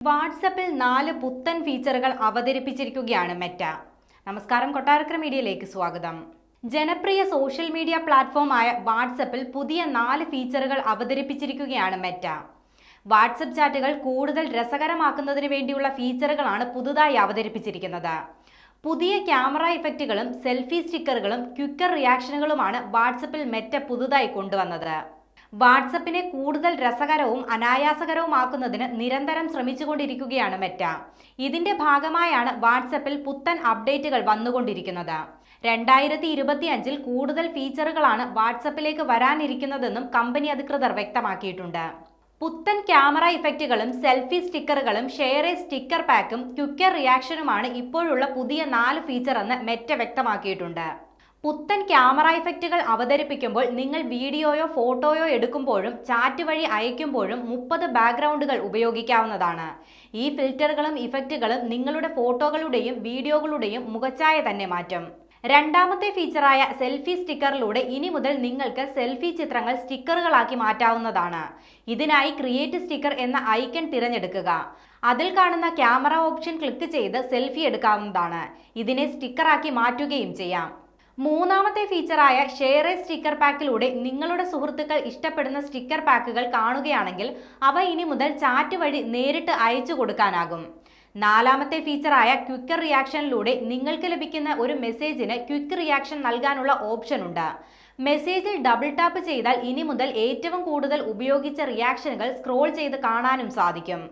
വാട്സപ്പിൽ 4 പുത്തൻ ഫീച്ചറുകൾ അവതരിപ്പിച്ചിരിക്കുകയാണ് മെറ്റ. നമസ്കാരം, കൊട്ടാരക്കര മീഡിയയിലേക്ക് സ്വാഗതം. ജനപ്രിയ സോഷ്യൽ മീഡിയ പ്ലാറ്റ്ഫോമായ വാട്സപ്പിൽ പുതിയ 4 ഫീച്ചറുകൾ അവതരിപ്പിച്ചിരിക്കുകയാണ് മെറ്റ. വാട്സപ്പ് ചാറ്റുകൾ കൂടുതൽ രസകരമാക്കുന്നതിന് വേണ്ടിയുള്ള ഫീച്ചറുകളാണ് പുതുതായി അവതരിപ്പിച്ചിരിക്കുന്നത്. പുതിയ ക്യാമറ ഇഫക്റ്റുകളും സെൽഫി സ്റ്റിക്കറുകളും ക്വിക്കർ റിയാക്ഷനുകളുമാണ് വാട്സപ്പിൽ മെറ്റ പുതുതായി കൊണ്ടുവന്നത്. വാട്സപ്പിനെ കൂടുതൽ രസകരവും അനായാസകരവുമാക്കുന്നതിന് നിരന്തരം ശ്രമിച്ചുകൊണ്ടിരിക്കുകയാണ് മെറ്റ. ഇതിന്റെ ഭാഗമായാണ് വാട്സപ്പിൽ പുത്തൻ അപ്ഡേറ്റുകൾ വന്നുകൊണ്ടിരിക്കുന്നത്. 2025 കൂടുതൽ ഫീച്ചറുകളാണ് വാട്സപ്പിലേക്ക് വരാനിരിക്കുന്നതെന്നും കമ്പനി അധികൃതർ വ്യക്തമാക്കിയിട്ടുണ്ട്. പുത്തൻ ക്യാമറ ഇഫക്റ്റുകളും സെൽഫി സ്റ്റിക്കറുകളും ഷെയർ എ സ്റ്റിക്കർ പാക്കും ക്വിക്കർ റിയാക്ഷനുമാണ് ഇപ്പോഴുള്ള പുതിയ 4 ഫീച്ചർ എന്ന് മെറ്റ വ്യക്തമാക്കിയിട്ടുണ്ട്. പുത്തൻ ക്യാമറ ഇഫക്റ്റുകൾ അവതരിപ്പിക്കുമ്പോൾ നിങ്ങൾ വീഡിയോയോ ഫോട്ടോയോ എടുക്കുമ്പോഴും ചാറ്റ് വഴി അയക്കുമ്പോഴും 30 ബാക്ക്ഗ്രൗണ്ടുകൾ ഉപയോഗിക്കാവുന്നതാണ്. ഈ ഫിൽറ്ററുകളും ഇഫക്റ്റുകളും നിങ്ങളുടെ ഫോട്ടോകളുടെയും വീഡിയോകളുടെയും മുഖച്ഛായ തന്നെ മാറ്റും. രണ്ടാമത്തെ ഫീച്ചറായ സെൽഫി സ്റ്റിക്കറിലൂടെ ഇനി മുതൽ നിങ്ങൾക്ക് സെൽഫി ചിത്രങ്ങൾ സ്റ്റിക്കറുകളാക്കി മാറ്റാവുന്നതാണ്. ഇതിനായി ക്രിയേറ്റ് സ്റ്റിക്കർ എന്ന ഐക്കൺ തിരഞ്ഞെടുക്കുക. അതിൽ കാണുന്ന ക്യാമറ ഓപ്ഷൻ ക്ലിക്ക് ചെയ്ത് സെൽഫി എടുക്കാവുന്നതാണ്. ഇതിനെ സ്റ്റിക്കറാക്കി മാറ്റുകയും ചെയ്യാം. മൂന്നാമത്തെ ഫീച്ചറായ ഷെയർ എ സ്റ്റിക്കർ പാക്കിലൂടെ നിങ്ങളുടെ സുഹൃത്തുക്കൾ ഇഷ്ടപ്പെടുന്ന സ്റ്റിക്കർ പാക്കുകൾ കാണുകയാണെങ്കിൽ അവ ഇനി മുതൽ ചാറ്റ് വഴി നേരിട്ട് അയച്ചു കൊടുക്കാനാകും. നാലാമത്തെ ഫീച്ചറായ ക്വിക്കർ റിയാക്ഷനിലൂടെ നിങ്ങൾക്ക് ലഭിക്കുന്ന ഒരു മെസ്സേജിന് ക്വിക്ക് റിയാക്ഷൻ നൽകാനുള്ള ഓപ്ഷൻ ഉണ്ട്. മെസ്സേജിൽ ഡബിൾ ടാപ്പ് ചെയ്താൽ ഇനി മുതൽ ഏറ്റവും കൂടുതൽ ഉപയോഗിച്ച റിയാക്ഷനുകൾ സ്ക്രോൾ ചെയ്ത് കാണാനും സാധിക്കും.